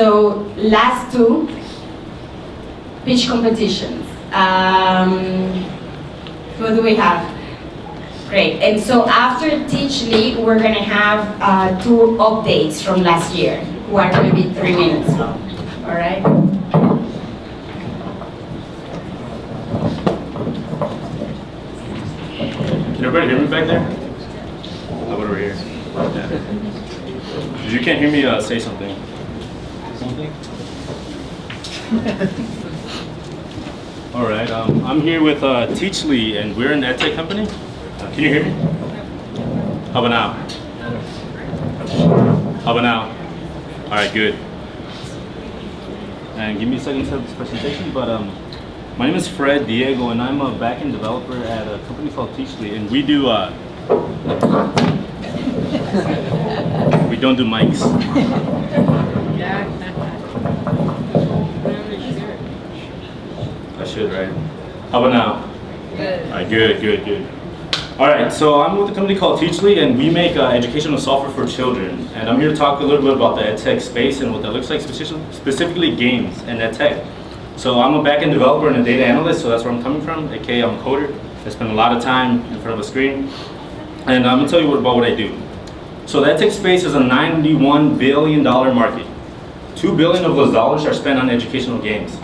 So last two pitch competitions. What do we have? Great. And so after Teachly, we're going to have two updates from last year, who are going to be 3 minutes long. All right? Can everybody hear me back there? How about over here? Yeah. If you can't hear me, say something. All right, I'm here with Teachly, and we're an edtech company. Can you hear me? How about now? How about now? All right, good. And give me a second to set up this presentation, but my name is Fred Diego, and I'm a backend developer at a company called Teachly, and we do, we don't do mics. I should, right? How about now? Good. All right, good. All right, so I'm with a company called Teachly, and we make educational software for children. And I'm here to talk a little bit about the edtech space and what that looks like, specifically games and edtech. So I'm a backend developer and a data analyst, so that's where I'm coming from, aka I'm a coder. I spend a lot of time in front of a screen. And I'm gonna tell you about what I do. So the edtech space is a $91 billion market. $2 billion of those dollars are spent on educational games.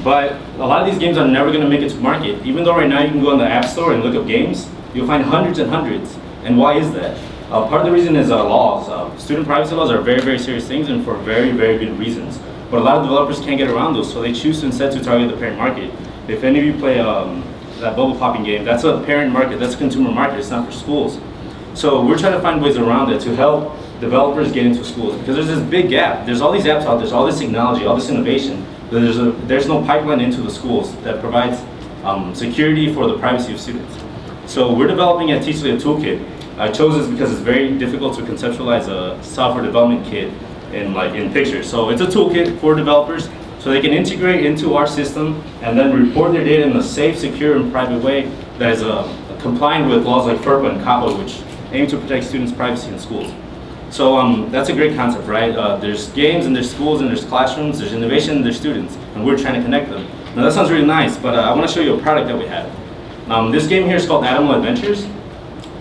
But a lot of these games are never gonna make it to market. Even though right now you can go on the App Store and look up games, you'll find hundreds and hundreds. And why is that? Part of the reason is laws. Student privacy laws are very, very serious things, and for very, very good reasons. But a lot of developers can't get around those, so they choose instead to target the parent market. If any of you play that bubble popping game, that's a parent market, that's a consumer market, it's not for schools. So we're trying to find ways around it to help developers get into schools, because there's this big gap. There's all these apps out, there's all this technology, all this innovation, but there's no pipeline into the schools that provides security for the privacy of students. So we're developing at Teachly a toolkit. I chose this because it's very difficult to conceptualize a software development kit in pictures. So it's a toolkit for developers so they can integrate into our system and then report their data in a safe, secure, and private way that is compliant with laws like FERPA and COPPA, which aim to protect students' privacy in schools. So that's a great concept, right? There's games, and there's schools, and there's classrooms, there's innovation, and there's students, and we're trying to connect them. Now that sounds really nice, but I want to show you a product that we have. This game here is called Animal Adventures.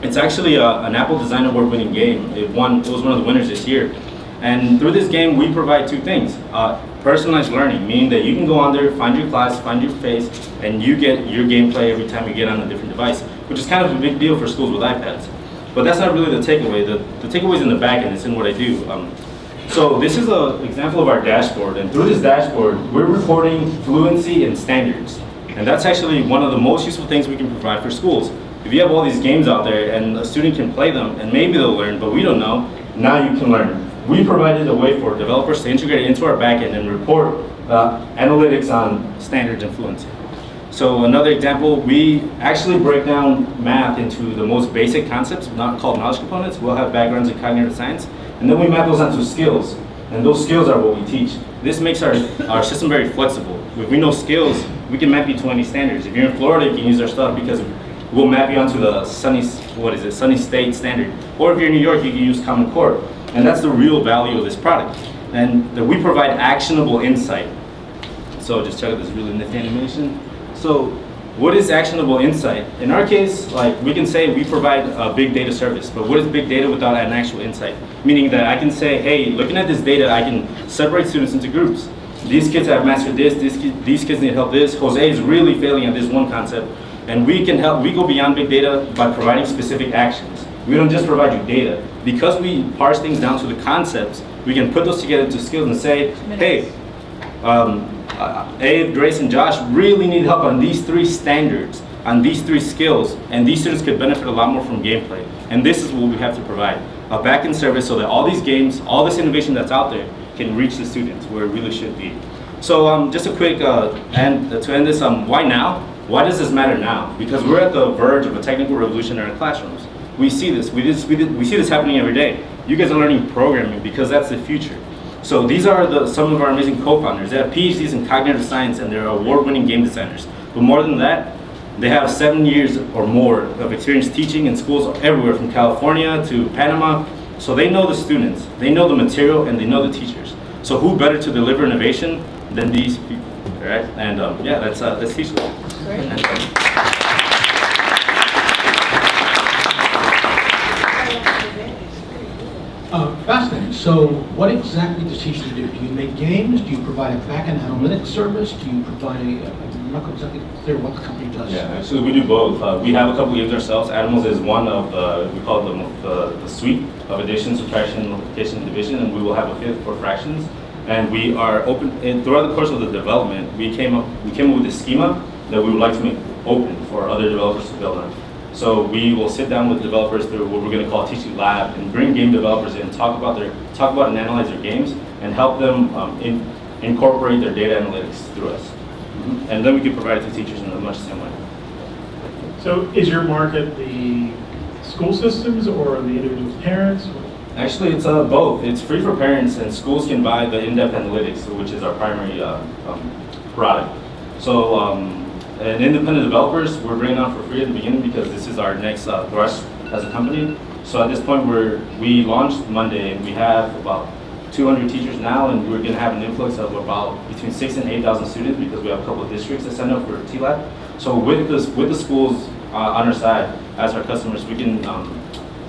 It's actually an Apple Design Award-winning game. It was one of the winners this year. And through this game, we provide two things. Personalized learning, meaning that you can go on there, find your class, find your face, and you get your gameplay every time you get on a different device, which is kind of a big deal for schools with iPads. But that's not really the takeaway. The takeaway is in the back end, it's in what I do. So this is an example of our dashboard, and through this dashboard, we're reporting fluency and standards. And that's actually one of the most useful things we can provide for schools. If you have all these games out there and a student can play them, and maybe they'll learn, but we don't know, now you can learn. We provided a way for developers to integrate it into our backend and report analytics on standards and fluency. So another example, we actually break down math into the most basic concepts, not called knowledge components. We'll have backgrounds in cognitive science, and then we map those onto skills, and those skills are what we teach. This makes our system very flexible. If we know skills, we can map you to any standards. If you're in Florida, you can use our stuff because we'll map you onto the Sunny State standard. Or if you're in New York, you can use Common Core. And that's the real value of this product. And that we provide actionable insight. So just check out this really nifty animation. So what is actionable insight? In our case, like we can say we provide a big data service, but what is big data without an actual insight? Meaning that I can say, hey, looking at this data, I can separate students into groups. These kids have mastered this, these kids need help this, Jose is really failing at this one concept. And we can help, we go beyond big data by providing specific actions. We don't just provide you data. Because we parse things down to the concepts, we can put those together into skills and say, hey, Abe, Grace, and Josh really need help on these 3 standards, on these 3 skills, and these students could benefit a lot more from gameplay. And this is what we have to provide, a backend service so that all these games, all this innovation that's out there can reach the students where it really should be. So just a quick, to end this, why now? Why does this matter now? Because we're at the verge of a technical revolution in our classrooms. We see this, we see this happening every day. You guys are learning programming because that's the future. So these are some of our amazing co-founders. They have PhDs in cognitive science and they're award-winning game designers. But more than that, they have 7 years or more of experience teaching in schools everywhere from California to Panama. So they know the students, they know the material, and they know the teachers. So who better to deliver innovation than these people, right? And yeah, let's teach them. Fascinating. So what exactly does Teachly do? Do you make games? Do you provide a back-end analytics service? Do you provide I'm not exactly clear what the company does. Yeah, actually we do both. We have a couple games ourselves. Animals is one of we call it the suite of addition, subtraction, multiplication, and division, and we will have a fifth for fractions. And we are open, and throughout the course of the development, we came up with a schema that we would like to make open for other developers to build on. So we will sit down with developers through what we're going to call Teachly Lab and bring game developers in, talk about and analyze their games, and help them incorporate their data analytics through us. And then we can provide it to teachers in a much same way. So is your market the school systems or the individual parents? Actually, it's both. It's free for parents, and schools can buy the in-depth analytics, which is our primary product. So, and independent developers, we're bringing on for free at the beginning because this is our next thrust as a company. So at this point, we launched Monday, and we have about 200 teachers now, and we're going to have an influx of about between 6,000 and 8,000 students because we have a couple of districts that sign up for T-Lab. So with the schools on our side as our customers, we can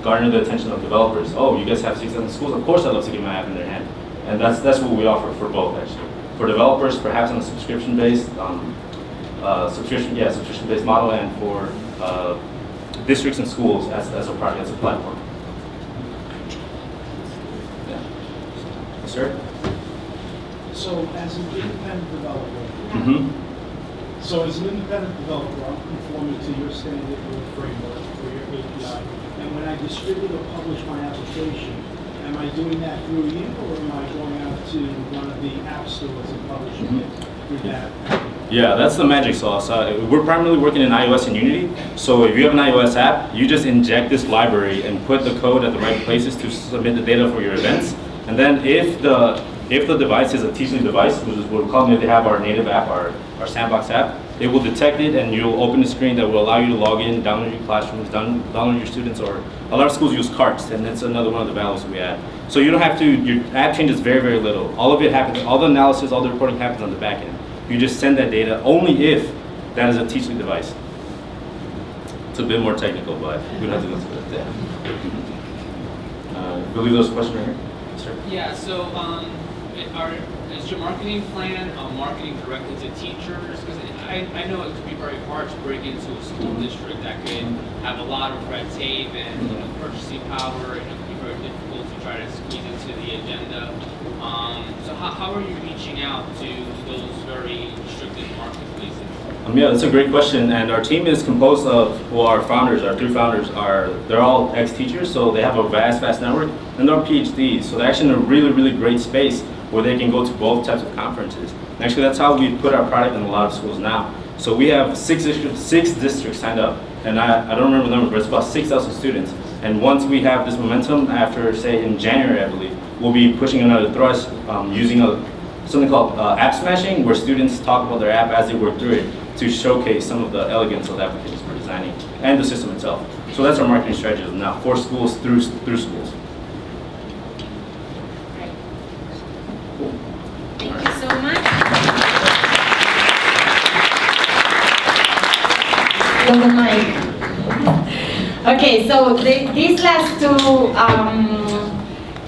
garner the attention of developers. Oh, you guys have 6,000 schools? Of course I'd love to get my app in their hand. And that's what we offer for both, actually. For developers, perhaps on a subscription-based subscription-based model, and for districts and schools as a product, as a platform. Yeah. Yes, sir? So as an independent developer, so as an independent developer, I'm conforming to your standard or framework for your API. And when I distribute or publish my application, am I doing that through you, or am I going out to one of the app stores and publishing it through that? Yeah, that's the magic sauce. We're primarily working in iOS and Unity. So if you have an iOS app, you just inject this library and put the code at the right places to submit the data for your events. And then if the device is a Teachly device, which is what we call it, they have our native app, our sandbox app, it will detect it, and you'll open a screen that will allow you to log in, download your classrooms, download your students, or a lot of schools use carts, and that's another one of the values we add. So you don't have to, your app changes very, very little. All of it happens, all the analysis, all the reporting happens on the back end. You just send that data only if that is a Teachly device. It's a bit more technical, but we don't have to go through that. I believe there was a question right here. Sir? Yeah, so is your marketing plan marketing directly to teachers? Because I know it could be very hard to break into a school district that could have a lot of red tape and purchasing power, and it could be very difficult to try to squeeze into the agenda. So how are you reaching out to those very restricted marketplaces? Yeah, that's a great question, and our team is composed of, well, our three founders they're all ex-teachers, so they have a vast network, and they're PhDs, so they're actually in a really, really great space where they can go to both types of conferences. And actually, that's how we put our product in a lot of schools now. So we have six districts signed up, and I don't remember the number, but it's about 6,000 students. And once we have this momentum, after, say, in January, I believe, we'll be pushing another thrust using something called app smashing, where students talk about their app as they work through it to showcase some of the elegance of the applications we're designing and the system itself. So that's our marketing strategy now for schools through schools. Thank you so much. Hold the mic. Okay, so these last two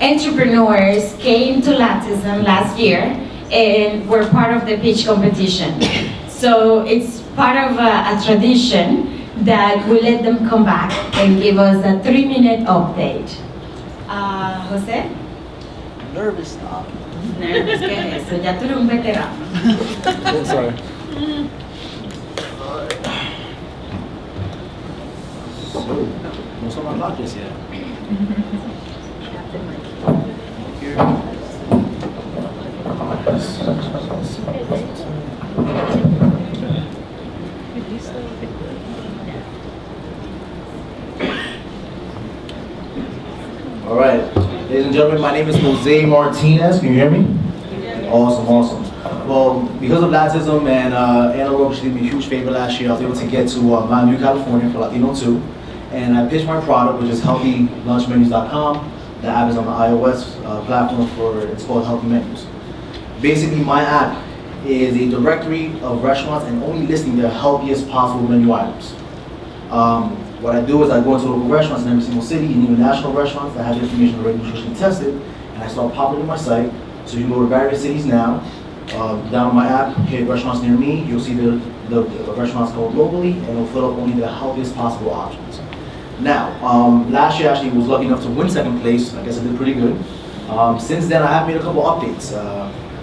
entrepreneurs came to Latism last year and were part of the pitch competition. So it's part of a tradition that we let them come back and give us a 3-minute update. Jose? Nervous now. Nervous, ¿qué es eso? Ya tú eres un veterano. Sorry. So, no son las noches yet. All right, ladies and gentlemen, my name is Jose Martinez. Can you hear me? Awesome. Well, because of Latism and Anna Roach did me a huge favor last year, I was able to get to Mountain View, California for Latino 2. And I pitched my product, which is healthylunchmenus.com. The app is on the iOS platform it's called Healthy Menus. Basically, my app is a directory of restaurants and only listing the healthiest possible menu items. What I do is I go into local restaurants in every single city and even national restaurants that have information already nutritionally tested, and I start populating my site. So you can go to various cities now, down my app, hit restaurants near me, you'll see the restaurants called locally, and it'll fill up only the healthiest possible options. Now, last year actually was lucky enough to win second place. I guess I did pretty good. Since then, I have made a couple updates.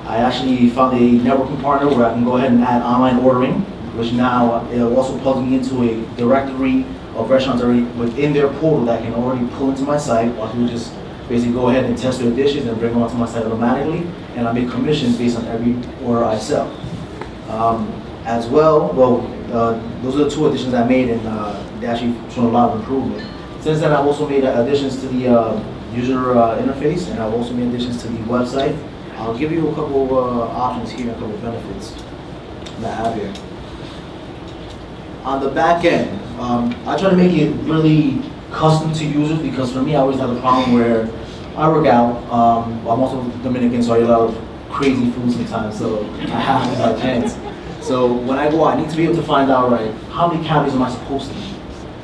I actually found a networking partner where I can go ahead and add online ordering, which now it also plugs me into a directory of restaurants already within their portal that can already pull into my site. Or I can just basically go ahead and test their dishes and bring them onto my site automatically, and I make commissions based on every order I sell. As well, those are the 2 additions I made, and they actually shown a lot of improvement. Since then, I've also made additions to the user interface, and I've also made additions to the website. I'll give you a couple options here, a couple benefits that I have here. On the back end, I try to make it really custom to users, because for me, I always have a problem where I work out. I'm also Dominican, so I eat a lot of crazy food sometimes, so I have to by chance. So when I go out, I need to be able to find out, right, how many calories am I supposed to eat?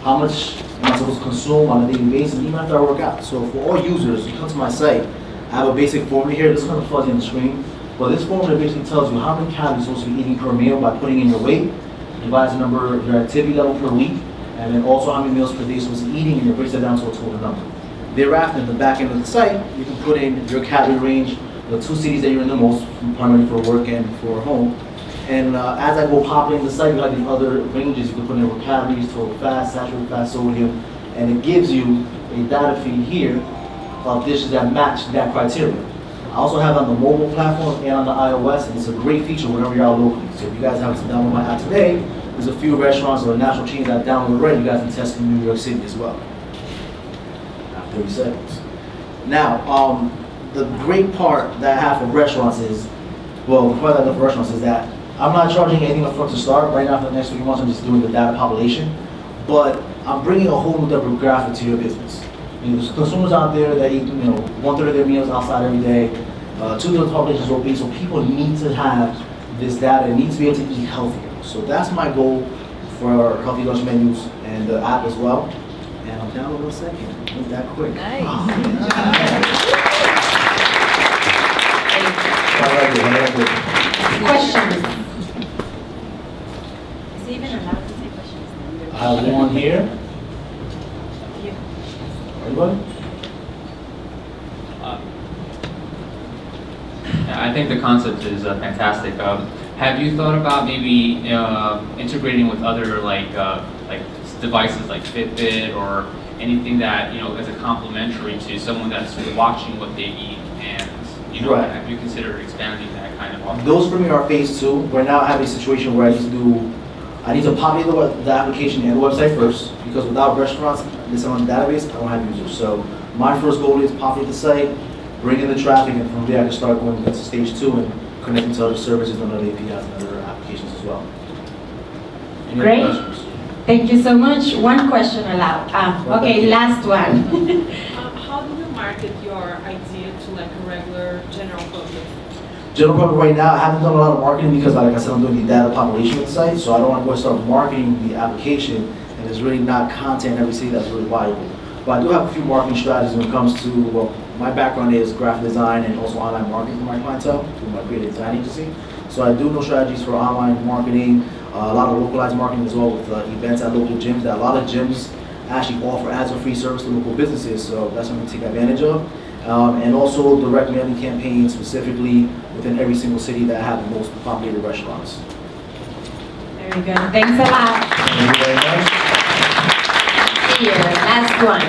How much am I supposed to consume on a daily basis, even after I work out? So for all users, you come to my site, I have a basic formula here. This is kind of fuzzy on the screen, but this formula basically tells you how many calories you're supposed to be eating per meal by putting in your weight, divides the number of your activity level per week, and then also how many meals per day you're supposed to be eating, and it breaks it down to a total number. Thereafter, in the back end of the site, you can put in your calorie range, the 2 cities that you're in the most, primarily for work and for home. And as I go populating the site, you have the other ranges you can put in for calories, total fat, saturated fat, sodium, and it gives you a data feed here of dishes that match that criteria. I also have it on the mobile platform and on the iOS, and it's a great feature whenever you're out locally. So if you guys happen to download my app today, there's a few restaurants or national chains that I've downloaded already. You guys can test in New York City as well. 30 seconds. Now, the great part that I have for restaurants is, well, the part that I have for restaurants is that I'm not charging anything upfront to start. Right now, for the next 3 months, I'm just doing the data population. But I'm bringing a whole new demographic to your business. There's consumers out there that eat, 1/3 of their meals outside every day. 2/3 of the population is obese, so people need to have this data and need to be able to eat healthier. So that's my goal for our healthy lunch menus and the app as well. And I'm down in a second. Ain't that quick. Nice. Questions? Is he even allowed to say questions? I have one here. Anybody? I think the concept is fantastic. Have you thought about maybe integrating with other like devices like Fitbit or anything that as a complementary to someone that's watching what they eat, and Right. have you considered expanding that kind of offering? Those for me are phase 2. Right now I have a situation where I need to populate the application and the website first, because without restaurants listed on the database, I don't have users. So my first goal is populate the site, bring in the traffic, and from there I can start going into stage 2 and connecting to other services and other APIs and other applications as well. Any other Great. questions? Thank you so much. One question allowed. Okay, last one. How do you market your idea to like a regular general public? General public right now, I haven't done a lot of marketing because, like I said, I'm doing the data population of the site, so I don't want to go start marketing the application, and there's really not content in every city that's really viable. But I do have a few marketing strategies when it comes to, well, my background is graphic design and also online marketing for my clientele through my creative design agency. So I do know strategies for online marketing, a lot of localized marketing as well with events at local gyms that a lot of gyms actually offer as a free service to local businesses, so that's something to take advantage of. And also direct mailing campaigns specifically within every single city that have the most populated restaurants. Very good. Thanks a lot. Thank you very much. Here, last one.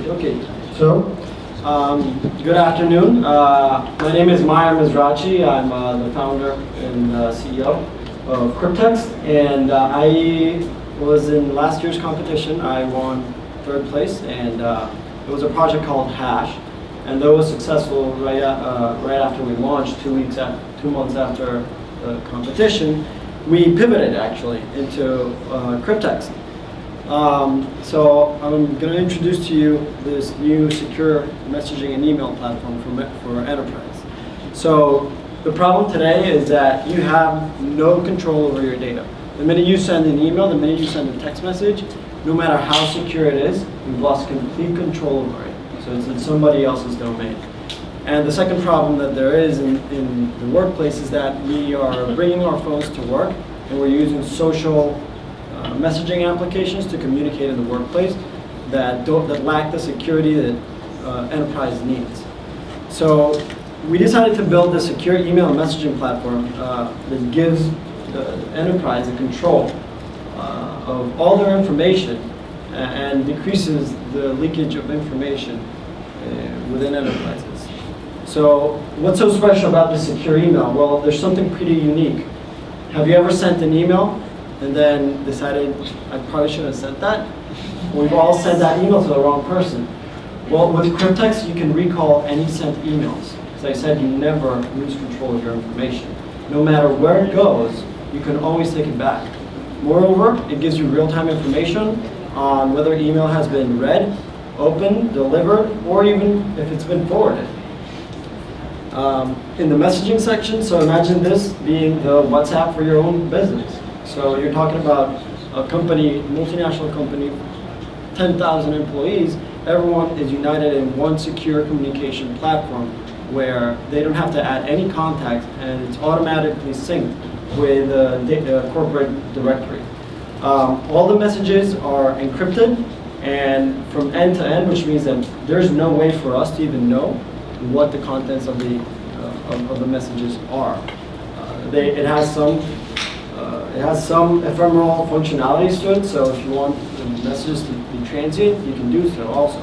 Okay, so Good afternoon. My name is Meyer Mizrachi. I'm the founder and CEO of Cryptex, and I was in last year's competition. I won 3rd place, and it was a project called Hash, and that was successful right after we launched. 2 months after the competition, we pivoted actually into Cryptex. So I'm going to introduce to you this new secure messaging and email platform for enterprise. So the problem today is that you have no control over your data. The minute you send an email, the minute you send a text message, no matter how secure it is, you've lost complete control over it. So it's in somebody else's domain. And the second problem that there is in the workplace is that we are bringing our phones to work and we're using social messaging applications to communicate in the workplace that lack the security that enterprise needs. So we decided to build a secure email and messaging platform that gives the enterprise the control of all their information and decreases the leakage of information within enterprises. So what's so special about the secure email? Well, there's something pretty unique. Have you ever sent an email and then decided, I probably shouldn't have sent that? We've all sent that email to the wrong person. Well, with Cryptex, you can recall any sent emails. As I said, you never lose control of your information. No matter where it goes, you can always take it back. Moreover, it gives you real-time information on whether email has been read, opened, delivered, or even if it's been forwarded. In the messaging section, so imagine this being the WhatsApp for your own business. So you're talking about a company, multinational company, 10,000 employees, everyone is united in one secure communication platform where they don't have to add any contact and it's automatically synced with the corporate directory. All the messages are encrypted and from end to end, which means that there's no way for us to even know what the contents of the messages are. It has some ephemeral functionalities to it, so if you want the messages to be transient, you can do so also.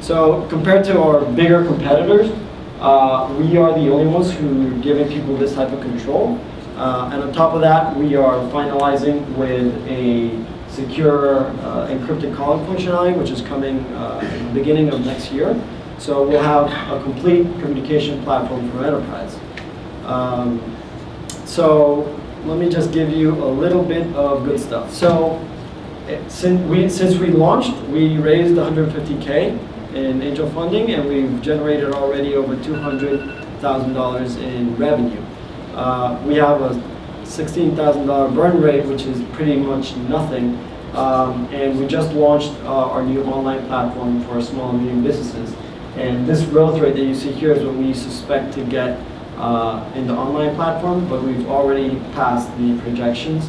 So compared to our bigger competitors, we are the only ones who are giving people this type of control. And on top of that, we are finalizing with a secure encrypted calling functionality, which is coming at the beginning of next year. So we'll have a complete communication platform for enterprise. So let me just give you a little bit of good stuff. So since we launched, we raised $150K in angel funding, and we've generated already over $200,000 in revenue. We have a $16,000 burn rate, which is pretty much nothing. And we just launched our new online platform for small and medium businesses. And this growth rate that you see here is what we suspect to get in the online platform, but we've already passed the projections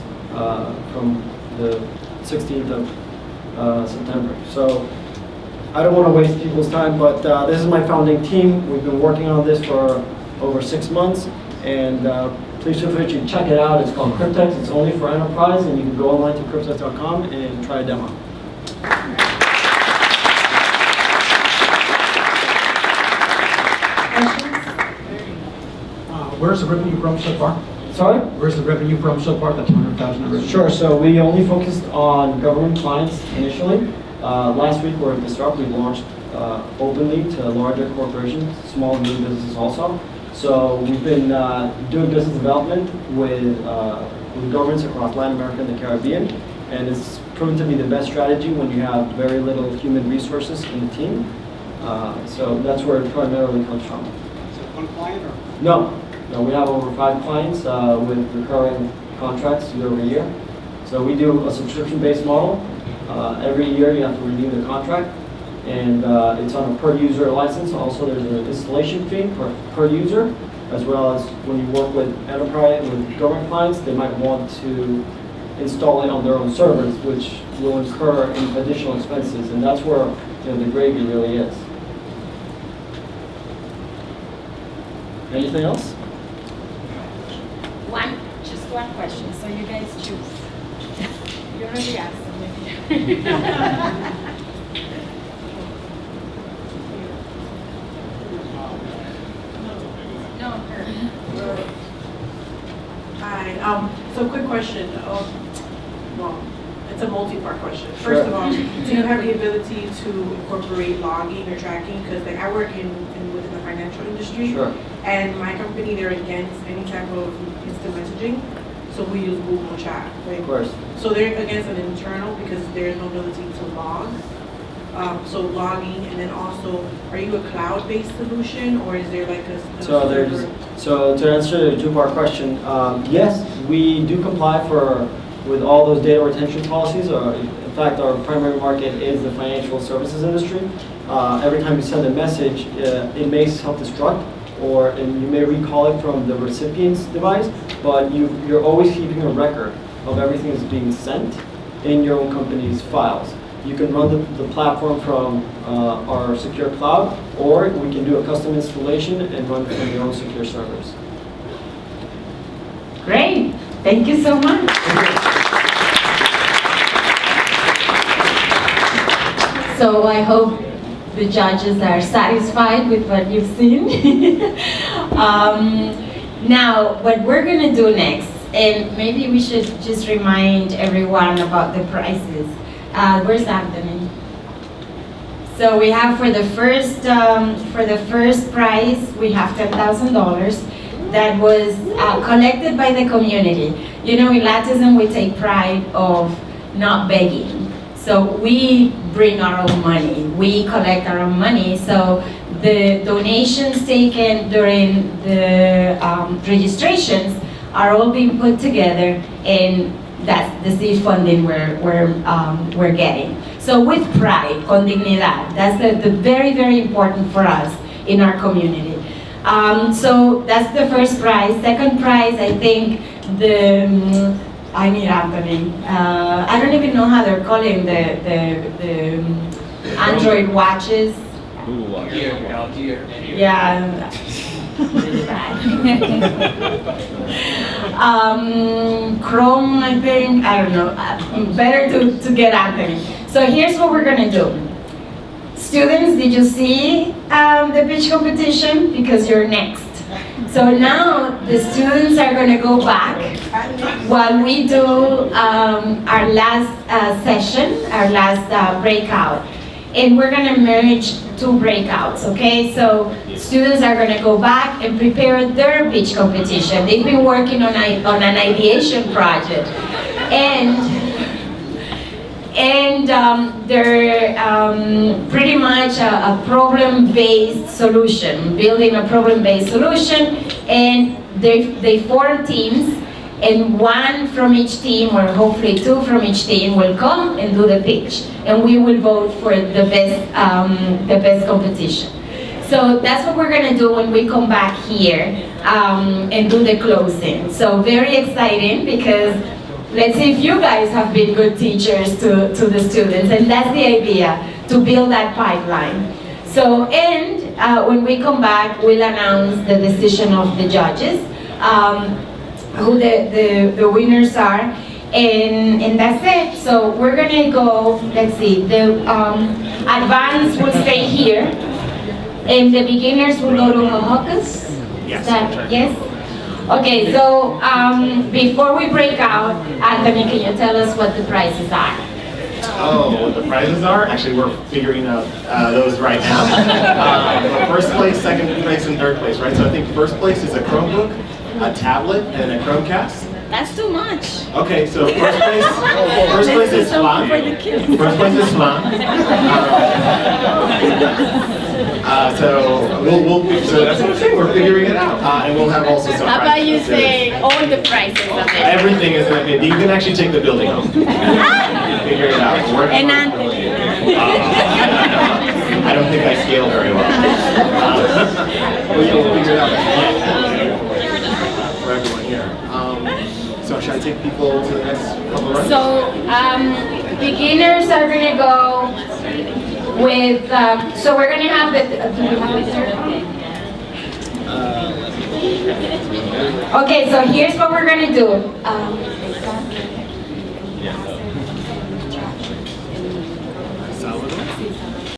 from the 16th of September. So I don't want to waste people's time, but this is my founding team. We've been working on this for over 6 months, and please feel free to check it out. It's called Cryptex. It's only for enterprise, and you can go online to cryptex.com and try a demo. Where's the revenue from so far? Sorry? Where's the revenue from so far, the $200,000 revenue? Sure, so we only focused on government clients initially. Last week we're at Disrupt, we launched openly to larger corporations, small and medium businesses also. So we've been doing business development with governments across Latin America and the Caribbean, and it's proven to be the best strategy when you have very little human resources in the team. So that's where it primarily comes from. Is it one client or? No, we have over 5 clients with recurring contracts year over year. So we do a subscription-based model. Every year you have to renew the contract, and it's on a per user license. Also, there's an installation fee per user, as well as when you work with enterprise, with government clients, they might want to install it on their own servers, which will incur additional expenses, and that's where the gravy really is. Anything else? Just one question, so you guys choose. You already asked them. No, her. Hi, so quick question, well, it's a multi-part question. Sure. First of all, do you have the ability to incorporate logging or tracking? Because like I work within the financial industry. Sure. And my company, they're against any type of instant messaging, so we use Google Chat, right? Of course. So they're against an internal because there's no ability to log. So logging, and then also, are you a cloud-based solution, or is there like a So server? so to answer the two-part question, yes, we do comply with all those data retention policies. In fact, our primary market is the financial services industry. Every time you send a message, it may self-destruct, and you may recall it from the recipient's device, but you're always keeping a record of everything that's being sent in your own company's files. You can run the platform from our secure cloud, or we can do a custom installation and run from your own secure servers. Great, thank you so much. So I hope the judges are satisfied with what you've seen. Now, what we're gonna do next, and maybe we should just remind everyone about the prices. Where's Anthony? So we have for the first prize, we have $10,000 that was collected by the community. You know, in Latism, we take pride of not begging. So we bring our own money, we collect our own money. So the donations taken during the registrations are all being put together, and that's the seed funding we're getting. So with pride, con dignidad, that's the very, very important for us in our community. So that's the first prize. Second prize, I think I need Anthony. I don't even know how they're calling the Android watches. Google Watch. Yeah. Chrome, I think, I don't know. Better to get Anthony. So here's what we're gonna do. Students, did you see the pitch competition? Because you're next. So now the students are gonna go back while we do our last session, our last breakout. And we're gonna merge two breakouts, okay? So students are gonna go back and prepare their pitch competition. They've been working on an ideation project. And they're pretty much a problem-based solution, building a problem-based solution, and they form teams, and one from each team, or hopefully two from each team, will come and do the pitch, and we will vote for the best competition. So that's what we're gonna do when we come back here and do the closing. So very exciting, because let's see if you guys have been good teachers to the students, and that's the idea, to build that pipeline. So, and when we come back, we'll announce the decision of the judges, who the winners are, and that's it. So we're gonna go, let's see, the advanced will stay here, and the beginners will go to Hohokus? Yes. Yes? Okay, so before we break out, Anthony, can you tell us what the prizes are? Oh, what the prizes are? Actually, we're figuring out those right now. First place, second place, and third place, right? So I think first place is a Chromebook, a tablet, and a Chromecast. That's too much. Okay, so first place is flan. First place is flan. So that's what I'm saying. We're figuring it out, and we'll have also some. How about you prizes. say all the prices of it? Everything is gonna be. You can actually take the building home. Figure it out. We're working And on Anthony. I don't think I scale very well. We'll figure it out for everyone here. So should I take people to the next couple of rounds? So beginners are gonna go with, so we're gonna have the, do we have it there? Okay, so here's what we're gonna do.